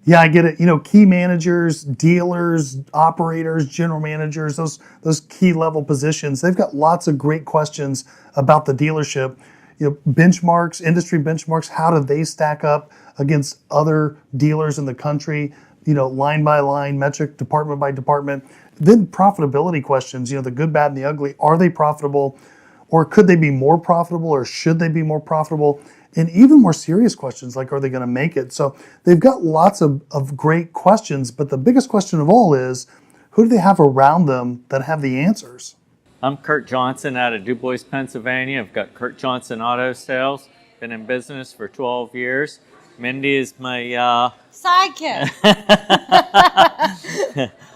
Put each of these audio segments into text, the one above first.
Yeah, I get it. Key managers, dealers, operators, general managers, those key level positions, they've got lots of great questions about the dealership. Benchmarks, industry benchmarks, how do they stack up against other dealers in the country? Line by line, metric, department by department. Then profitability questions, the good, bad, and the ugly. Are they profitable? Or could they be more profitable? Or should they be more profitable? And even more serious questions like, are they going to make it? So they've got lots of great questions, but the biggest question of all is, who do they have around them that have the answers? I'm Kurt Johnson out of Du Bois, Pennsylvania. I've got Kurt Johnson Auto Sales. Been in business for 12 years. Mindy is my sidekick.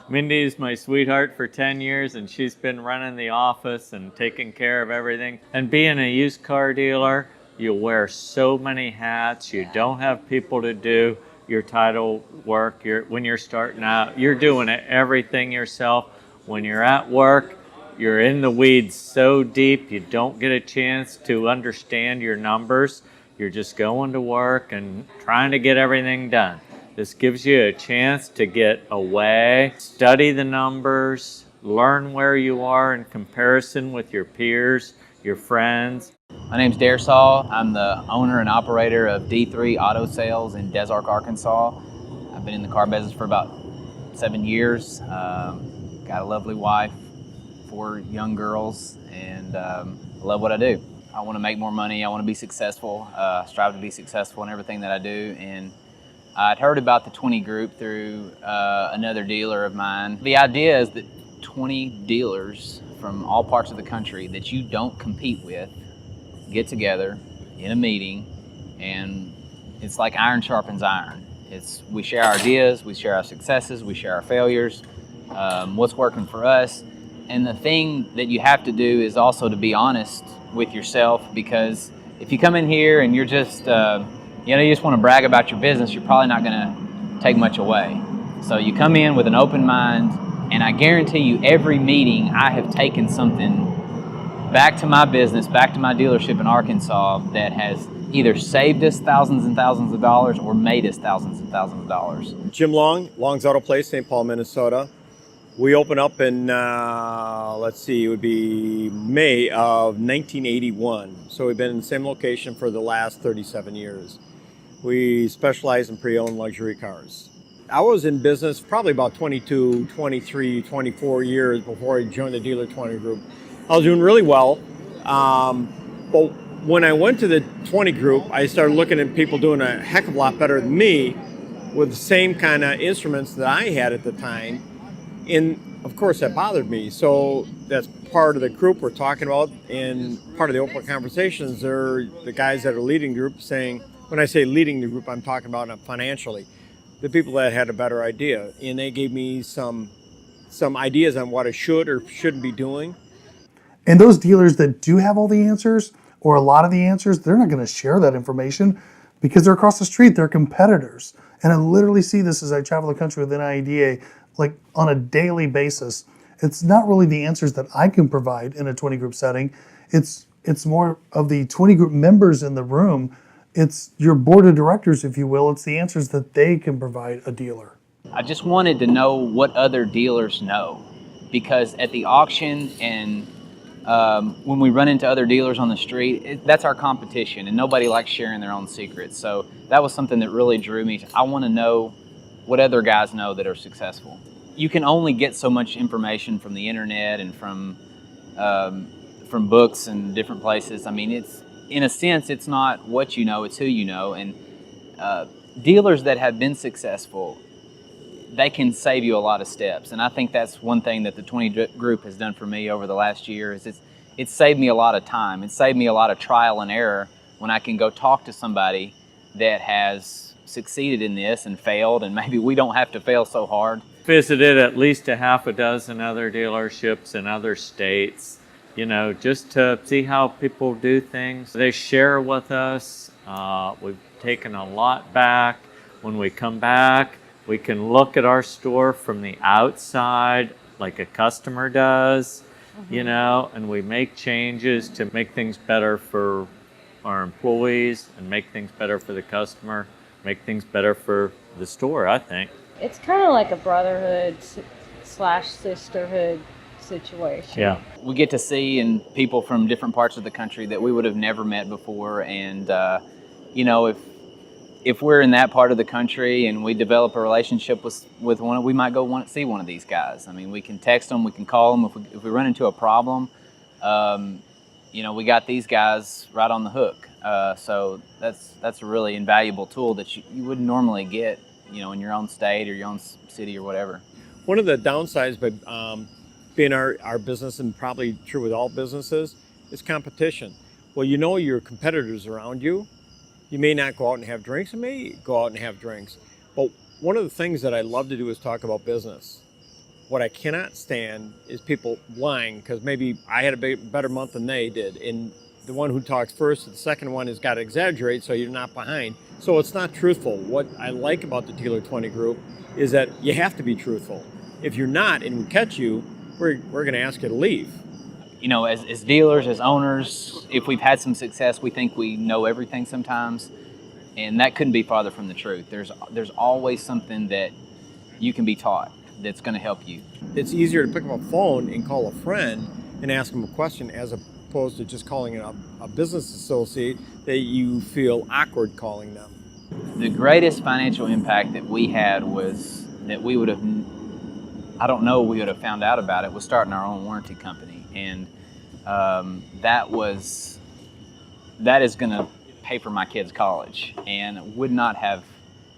Mindy is my sweetheart for 10 years, and she's been running the office and taking care of everything. And being a used car dealer, you wear so many hats. You don't have people to do your title work. When you're starting out, you're doing everything yourself. When you're at work, you're in the weeds so deep, you don't get a chance to understand your numbers. You're just going to work and trying to get everything done. This gives you a chance to get away, study the numbers, learn where you are in comparison with your peers, your friends. My name's Daresall. I'm the owner and operator of D3 Auto Sales in Des Arc, Arkansas. I've been in the car business for about 7 years. Got a lovely wife, 4 young girls, and I love what I do. I want to make more money. I want to be successful. Strive to be successful in everything that I do. And I'd heard about the 20 group through another dealer of mine. The idea is that 20 dealers from all parts of the country that you don't compete with get together in a meeting, and it's like iron sharpens iron. We share our ideas, we share our successes, we share our failures, what's working for us. And the thing that you have to do is also to be honest with yourself, because if you come in here and you're just, you just want to brag about your business, you're probably not going to take much away. So you come in with an open mind, and I guarantee you every meeting I have taken something back to my business, back to my dealership in Arkansas that has either saved us thousands and thousands of dollars or made us thousands and thousands of dollars. Jim Long, Long's Auto Place, St. Paul, Minnesota. We opened up in, it would be May of 1981. So we've been in the same location for the last 37 years. We specialize in pre-owned luxury cars. I was in business probably about 22, 23, 24 years before I joined the Dealer 20 Group. I was doing really well, but when I went to the 20 Group, I started looking at people doing a heck of a lot better than me with the same kind of instruments that I had at the time. And of course that bothered me. So that's part of the group we're talking about, and part of the open conversations are the guys that are leading the group saying, when I say leading the group, I'm talking about financially, the people that had a better idea. And they gave me some ideas on what I should or shouldn't be doing. And those dealers that do have all the answers, or a lot of the answers, they're not going to share that information because they're across the street, they're competitors. And I literally see this as I travel the country with NIADA, like on a daily basis. It's not really the answers that I can provide in a 20 group setting. It's more of the 20 group members in the room. It's your board of directors, if you will. It's the answers that they can provide a dealer. I just wanted to know what other dealers know, because at the auction and when we run into other dealers on the street, that's our competition, and nobody likes sharing their own secrets. So that was something that really drew me. I want to know what other guys know that are successful. You can only get so much information from the internet and from books and different places. I mean, in a sense, it's not what you know, it's who you know. And dealers that have been successful, they can save you a lot of steps. And I think that's one thing that the 20 group has done for me over the last year is it's saved me a lot of time. It saved me a lot of trial and error when I can go talk to somebody that has succeeded in this and failed, and maybe we don't have to fail so hard. Visited at least a half a dozen other dealerships in other states, just to see how people do things. They share with us. We've taken a lot back. When we come back, we can look at our store from the outside like a customer does, and we make changes to make things better for our employees and make things better for the customer. make things better for the store, I think. It's kind of like a brotherhood slash sisterhood situation. Yeah. We get to see and people from different parts of the country that we would have never met before, and if we're in that part of the country and we develop a relationship with one, we might go want to see one of these guys. I mean, we can text them, we can call them if we run into a problem. We got these guys right on the hook. So that's a really invaluable tool that you wouldn't normally get, in your own state or your own city or whatever. One of the downsides by being our business, and probably true with all businesses, is competition. Well, your competitors around you. You may not go out and have drinks, you may go out and have drinks. But one of the things that I love to do is talk about business. What I cannot stand is people lying, because maybe I had a better month than they did. And the one who talks first, the second one has got to exaggerate so you're not behind. So it's not truthful. What I like about the Dealer 20 Group is that you have to be truthful. If you're not and we catch you, we're going to ask you to leave. As dealers, as owners, if we've had some success, we think we know everything sometimes, and that couldn't be farther from the truth. There's always something that you can be taught that's going to help you. It's easier to pick up a phone and call a friend and ask them a question as opposed to just calling a business associate that you feel awkward calling them. The greatest financial impact that we had was that we would have found out about it, was starting our own warranty company. And that is going to pay for my kids' college, and would not have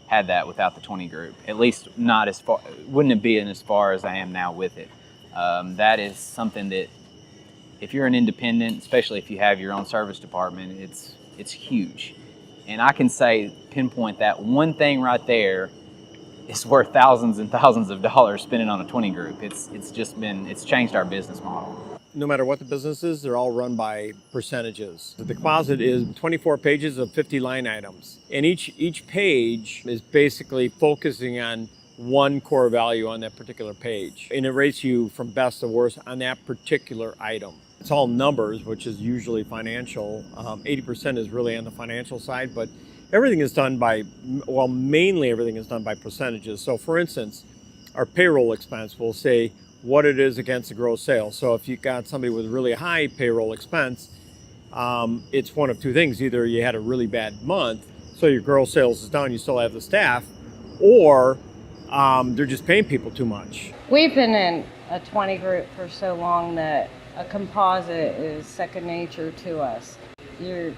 had that without the 20 Group. At least not as far, wouldn't have been as far as I am now with it. That is something that, if you're an independent, especially if you have your own service department, it's huge. And I can pinpoint that one thing right there is worth thousands and thousands of dollars spending on a 20 Group. It's changed our business model. No matter what the business is, they're all run by percentages. The deposit is 24 pages of 50 line items. And each page is basically focusing on one core value on that particular page. And it rates you from best to worst on that particular item. It's all numbers, which is usually financial. 80% is really on the financial side, but everything is done mainly everything is done by percentages. So for instance, our payroll expense will say what it is against the gross sales. So if you've got somebody with really high payroll expense, it's one of two things. Either you had a really bad month, so your gross sales is down, you still have the staff, or they're just paying people too much. We've been in a 20 Group for so long that a composite is second nature to us. You're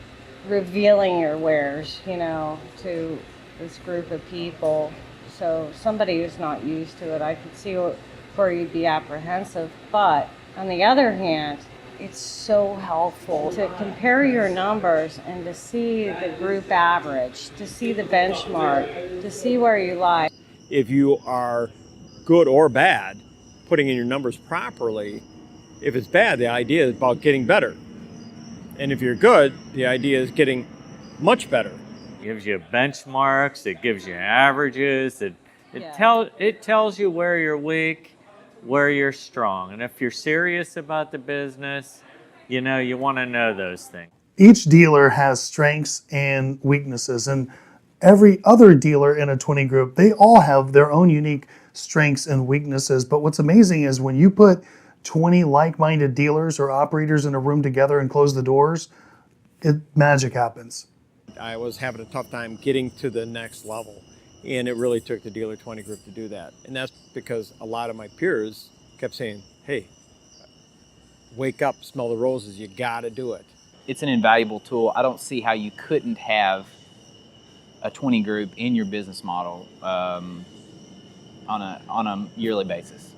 revealing your wares, to this group of people. So somebody who's not used to it, I could see where you'd be apprehensive. But on the other hand, it's so helpful to compare your numbers and to see the group average, to see the benchmark, to see where you lie. If you are good or bad, putting in your numbers properly, if it's bad, the idea is about getting better. And if you're good, the idea is getting much better. It gives you benchmarks, it gives you averages, it tells you where you're weak, where you're strong. And if you're serious about the business, you want to know those things. Each dealer has strengths and weaknesses, and every other dealer in a 20 Group, they all have their own unique strengths and weaknesses. But what's amazing is when you put 20 like-minded dealers or operators in a room together and close the doors, magic happens. I was having a tough time getting to the next level, and it really took the Dealer 20 Group to do that. And that's because a lot of my peers kept saying, hey, wake up, smell the roses, you gotta do it. It's an invaluable tool. I don't see how you couldn't have a 20 Group in your business model on a yearly basis.